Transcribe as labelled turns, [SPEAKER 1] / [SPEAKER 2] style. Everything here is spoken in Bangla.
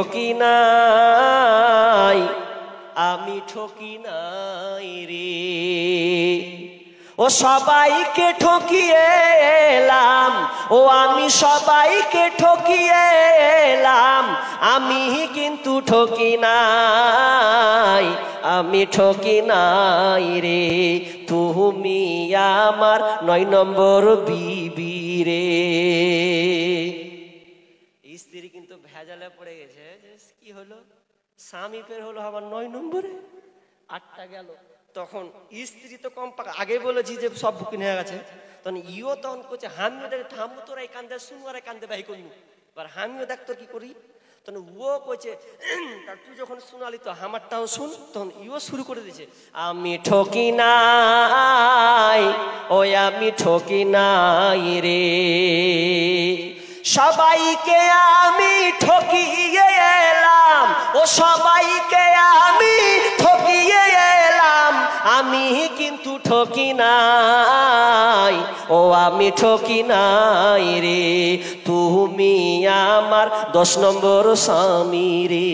[SPEAKER 1] ঠকি নাই, আমি ঠকি নাই রে। ও সবাইকে ঠকিয়ে এলাম, ও আমি সবাইকে ঠকিয়ে এলাম, আমি কিন্তু ঠকি নাই, আমি ঠকি নাই রে। তুমি আমার 9 নম্বর বিবি রে। স্ত্রী কিন্তু ভেজালে পড়ে গেছে। কি হলো, স্বামী ফের হলো আবার 9 নম্বরে। 8টা গেল, তখন স্ত্রী তো কম পাকা, আগে বলেছি যে সব বুকিং হয়ে গেছে। তখন ইও তখন করছে হামিও দেখ থামু তোরা এই কান্দে শুনু আর কান্দে বাহি করবো। এবার হামিও দেখ তোর কি করি। তখন ও কইছে তুই যখন শোনালি তো আমারটাও শুন। তখন ইও শুরু করে দিয়েছে, আমি ঠকি নাই, ওই আমি ঠকি নাই রে। সবাইকে আমি ঠকিয়ে এলাম, ও সবাইকে আমি ঠকিয়ে এলাম, আমি কিন্তু ঠকি নাই, ও আমি ঠকি নাই রে। তুমি আমার 10 নম্বর স্বামী রে।